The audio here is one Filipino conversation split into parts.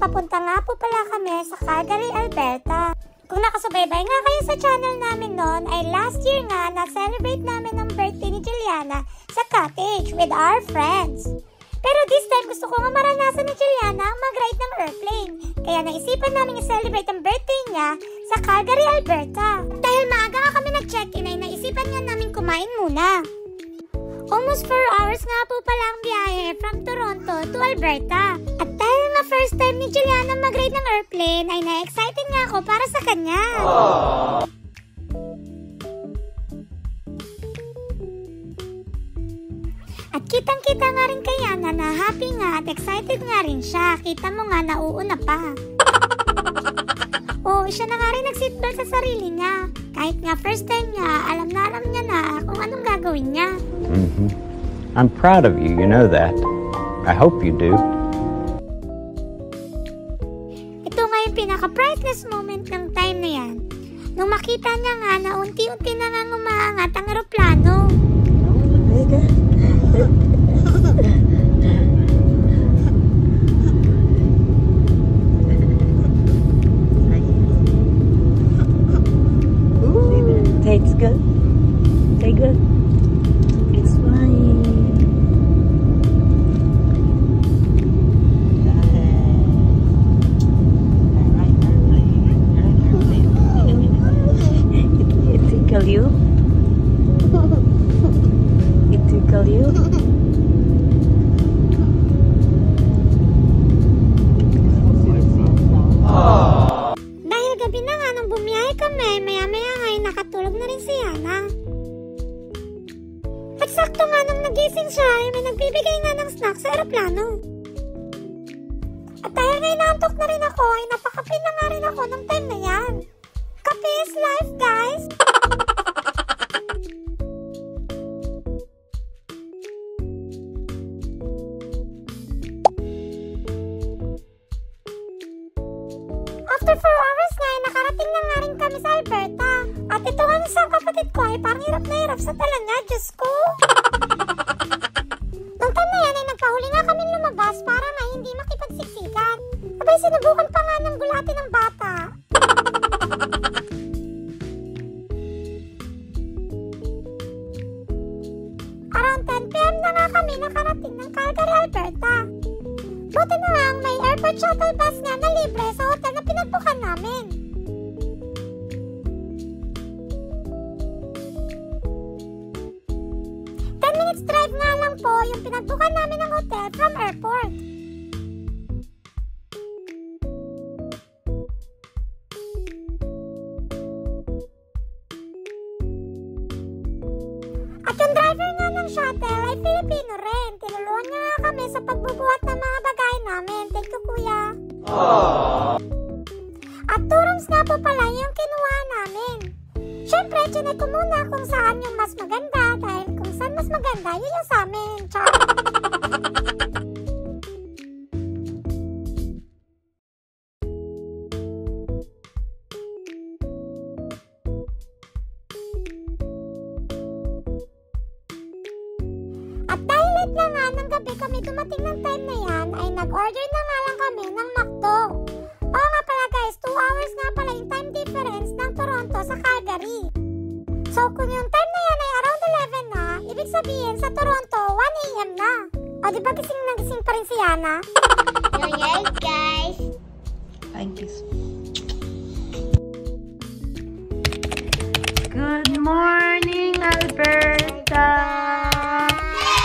papunta nga po pala kami sa Calgary, Alberta. Kung nakasubaybay nga kayo sa channel namin noon, ay last year nga na-celebrate namin ang birthday ni Juliana sa cottage with our friends. Pero this time gusto ko nga maranasan ni Juliana ang mag-ride ng airplane. Kaya naisipan namin i-celebrate ang birthday niya sa Calgary, Alberta. Dahil maaga nga kami nag-check-in ay naisipan nga namin kumain muna. Almost 4 hours nga po pala ang biyahe from Toronto to Alberta. At dahil nga first time ni Juliana mag-ride ng airplane ay na-excited nga ako para sa kanya. At kitang-kita nga rin kay Yana na happy nga at excited nga rin siya. Kita mo nga nauuna pa. Siya na nga rin nag-seatbelt sa sarili niya. Kahit nga first time niya, alam niya na kung anong gagawin niya. I'm proud of you, you know that. I hope you do. Ito nga yung pinaka-priceless moment ng time na yan. Nung makita niya nga na unti-unti na nga umaangat ang aeroplano. It's good. Say good. It's flying. It tickle you? It tickle you? Dahil gabi na nga nung bumiyahe kami, maya-maya nga ay nakatulog na rin si Yana. At sakto nga nung nagising siya ay may nagbibigay nga ng snack sa aeroplano. At dahil nga inaantok na rin ako ay napakape na nga rin ako ng time na yan. Kape is life, guys! After 4 hours nga ay nakarating na nga rin kami sa Alberta. At ito nga isang kapatid ko ay parang hirap na hirap sa tala niya, Diyos ko. Nung time na yan ay nagpahuli nga kami lumabas para nga hindi makipagsiksikan. Abay sinubukan pa nga ng gulati ng bata. Around 10 PM na nga kami nakarating ng Calgary, Alberta. Buti na lang may airport shuttle bus nga na libre sa hotel na pinagbukan namin. Minutes drive nga lang po yung pinagbukan namin ng hotel from airport. At yung driver nga ng shuttle ay Filipino rin. Tinulungan nga kami sa pagbubuhat ng mga bagay namin. Thank you, kuya. At 2 rooms nga po pala yung kinuha namin. Siyempre, chinay ko muna kung saan yung mas maganda dahil kung saan mas maganda, yun yung sa amin. Char! At dahil late na nga ng gabi kami dumating ng time na yan, ay nag-order na nga lang kami ng McDo. Oo nga pala guys, 2 hours nga pala yung time difference ng Toronto sa Calgary. So kung yung time na yan ay around 11 na, ibig sabihin sa Toronto, 1 AM na. O di ba gising na gising pa rin si Yana? Yes, guys. Thank you. Good morning, Alberta.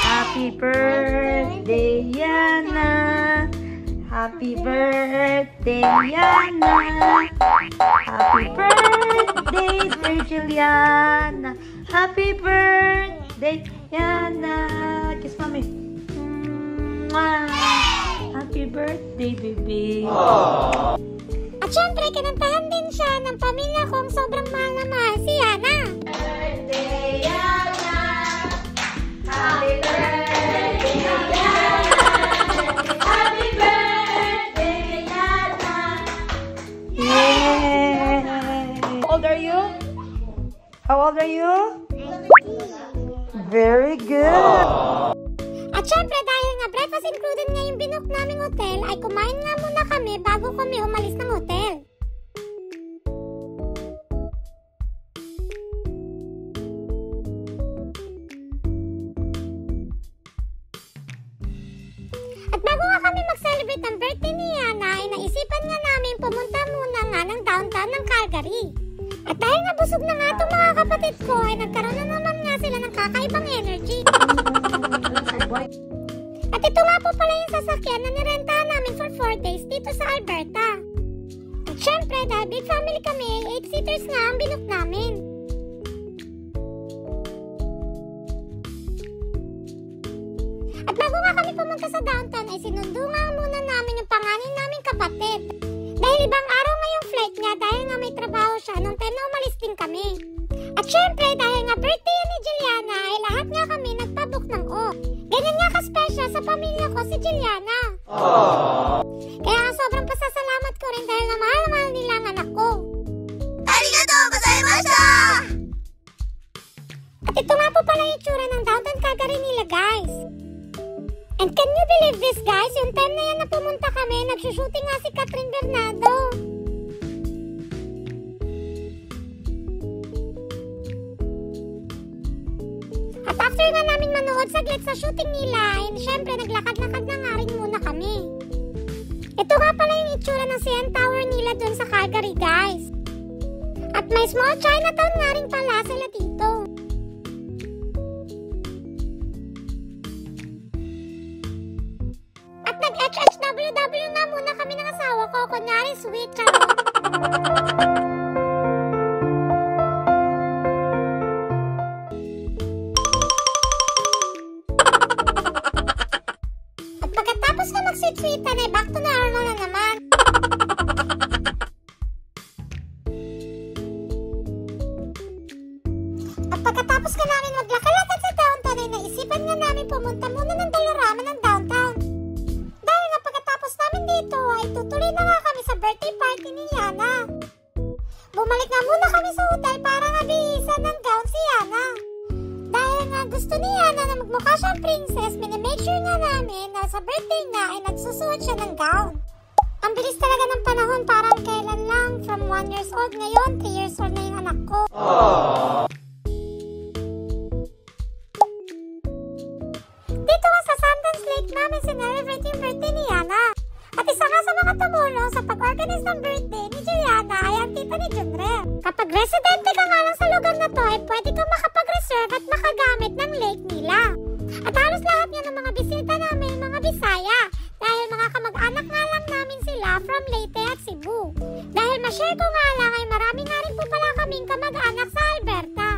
Happy birthday, Yana. Happy birthday, Yana. Happy birthday, dear Juliana. Happy birthday, Yana. Kiss mommy. Mwah. Happy birthday, baby. At syempre, kinantahan din siya ng pamilya kong sobrang mahal na mahal si Yana. Birthday, Yana. Happy birthday, Yana. Happy birthday, Yana. Yay! How old are you? How old are you? Very good. At syempre, dahil nga breakfast included nga yung binook naming hotel ay kumain nga muna kami bago kami umalis ng hotel. At bago nga kami mag-celebrate ng birthday ni Yana ay naisipan nga namin pumunta muna nga ng downtown ng Calgary. At dahil nga busog na nga itong mga kapatid ko ay nagkaroon na naman nga sila ng kakaibang energy. At ito nga po pala yung sasakyan na nirentahan namin for 4 days dito sa Alberta. At syempre dahil big family kami, 8-seaters nga ang binook namin. At bago nga kami pumunta sa downtown ay sinundo nga muna namin yung panganin naming kapatid. Dahil ibang araw nga yung flight niya dahil nga may trabaho siya nung time na umalis din kami. At syempre dahil nga birthday ni Juliana ay lahat nga kami nagpabook ng off. Ganyan nga ka-special sa pamilya ko si Juliana. Kaya nga sobrang pasasalamat ko rin dahil nga mahal nila ang anak ko. Arigatou gozaimashita! At ito nga po pala yung tsura ng downtown Calgary nila guys. And can you believe this guys? Yung time na yan na pumunta kami, nagsushooting nga si Catherine Bernardo. At after nga namin manood saglit sa shooting nila, and syempre naglakad-lakad na nga rin muna kami. Ito nga pala yung itsura ng CN Tower nila dun sa Calgary guys. At may small Chinatown nga rin pala sila dito. At nag-HHWW nga muna kami ng asawa ko, kunyari sweet charot. At pagkatapos na mag-sweet-sweetan ay back to normal na naman. At pagkatapos ka namin maglakad-lakad sa downtown ay naisipan nga namin pumunta muna ng Dollarama ng downtown. Dahil nga pagkatapos namin dito ay tutuloy na nga kami sa birthday party ni Yana. Bumalik nga muna kami sa hotel para nga bihisan ng gown si Yana. Dahil nga gusto ni Yana na magmukha siyang princess, minimake sure nga namin na sa birthday niya ay nagsusuot siya ng gown. Ang bilis talaga ng panahon, parang kailan lang, from 1 years old ngayon, 3 years old na yung anak ko. Dito nga sa Sundance Lake namin sinelebrate yung birthday ni Yana. At isa nga sa mga tumulong sa pag-organize ng birthday ni Juliana ay ang tita ni Junrel. Kapag residente ka nga lang sa lugar na to ay pwede kang makapag-reserve at makagamit ng lake nila. At halos lahat nga ng mga bisita namin mga Bisaya dahil mga kamag-anak nga lang namin sila from Leyte at Cebu. Dahil ma-share ko nga lang ay marami nga rin po pala kaming kamag-anak sa Alberta.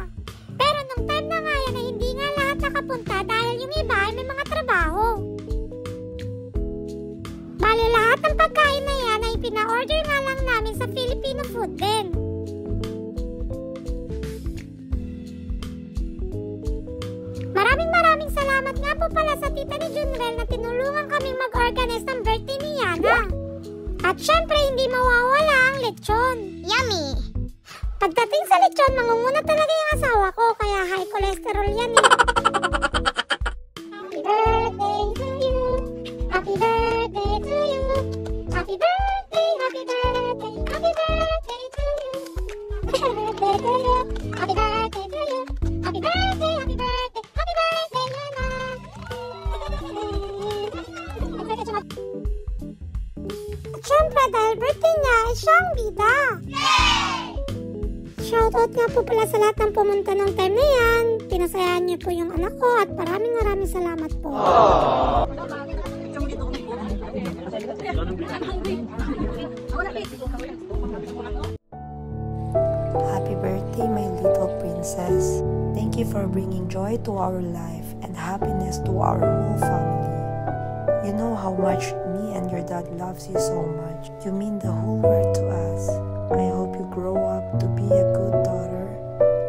Pero nung time na nga yan ay hindi nga lahat nakapunta dahil yung iba ay may mga trabaho. Bale lahat ng pagkain na yan ay pina-order nga lang namin sa Filipino food din. Maraming salamat nga po pala sa tita ni Junrel na tinulungan kaming mag-organize ng birthday ni Yana. At syempre hindi mawawala ang lechon. Yummy! Pagdating sa lechon, mangunguna talaga yung asawa ko kaya high cholesterol yan eh. Happy birthday to you! Happy birthday to you! Happy birthday, happy birthday, happy birthday to you! Happy birthday to you! Happy birthday to you! Happy birthday, happy birthday, happy birthday, Yana! At syempre dahil birthday niya ay siyang bida! Shoutout nga po pala sa lahat ng pumunta ng time na yan. Pinasayahan niyo po yung anak ko at maraming salamat po. Happy birthday, my little princess. Thank you for bringing joy to our life and happiness to our whole family. You know how much me and your dad loves you so much. You mean the whole world to us. I hope you grow up to be a good daughter,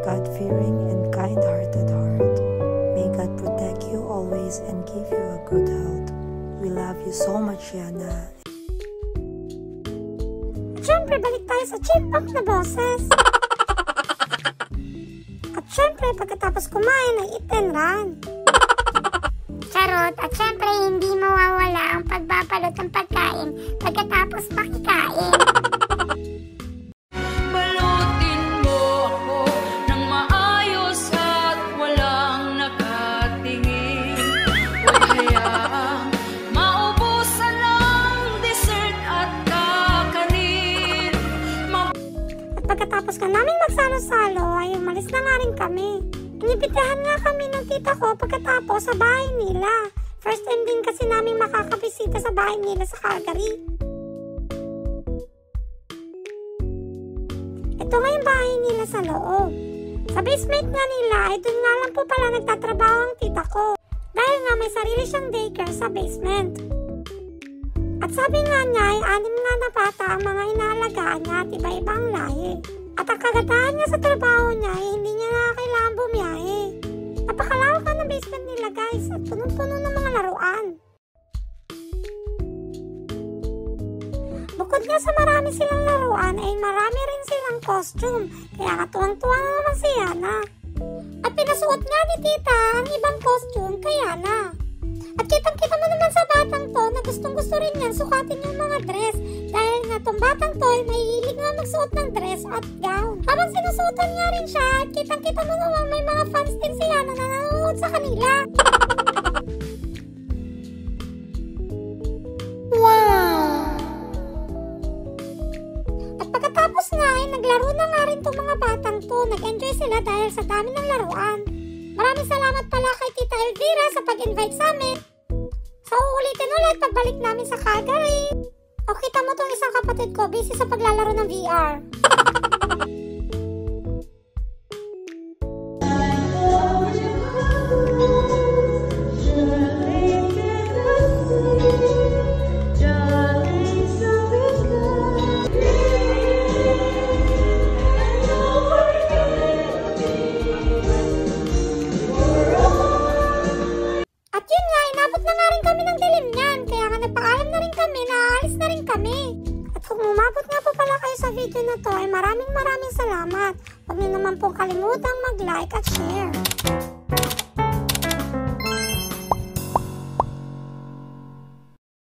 God-fearing and kind-hearted heart. May God protect you always and give you a good health. We love you so much, Yana. Siyempre, balik tayo sa chipmunk na boses. At syempre, pagkatapos kumain ay eat and run. Charot! pagbabalot at syempre hindi mawawala ang pagbabalot ng pagkain pagkatapos makikain. Balutin mo ako ng maayos at walang nakatingin. Huwag hayaang maubusan ng dessert at kakanin. At pagkatapos ka namin magsalo-salo ay umalis na nga rin kami. Inibitahan nga kami ng tita ko pagkatapos sa bahay nila. First time din kasi namin makakabisita sa bahay nila sa Calgary. Ito nga yung bahay nila sa loob. Sa basement nga nila ay dun nga lang po pala nagtatrabaho ang tita ko. Dahil nga may sarili siyang daycare sa basement. At sabi nga niya ay 6 nga na bata ang mga inaalagaan niya at iba-ibang lahi. At ang kagandahan niya sa trabaho niya ay hindi niya na kailangan bumiyahe. Napakalawak ka ng basement nila guys at punong-puno ng mga laruan. Bukod nga sa marami silang laruan ay marami rin silang costume kaya katuwang-tuwa na naman si Yana. At pinasuot nga ni tita ang ibang costume kay Yana. At kitang-kita mo naman sa batang to na gustong-gusto rin niyan sukatin yung mga dress dahil nga tong batang to ay mahilig nga magsuot ng dress at gown. Habang sinusuotan nga rin siya at kitang-kita mo naman may mga fans din siya na nanonood sa kanila. Wow! At pagkatapos nga ay naglaro na nga rin tong mga batang to. Nag-enjoy sila dahil sa dami ng laruan. Maraming salamat pala kay Tita Elvira sa pag-invite sa amin. So uulitin ulit pagbalik namin sa Calgary. O kita mo tong isang kapatid ko busy sa paglalaro ng VR. Sa video na to ay maraming salamat. Huwag niyo naman pong kalimutang mag-like at share.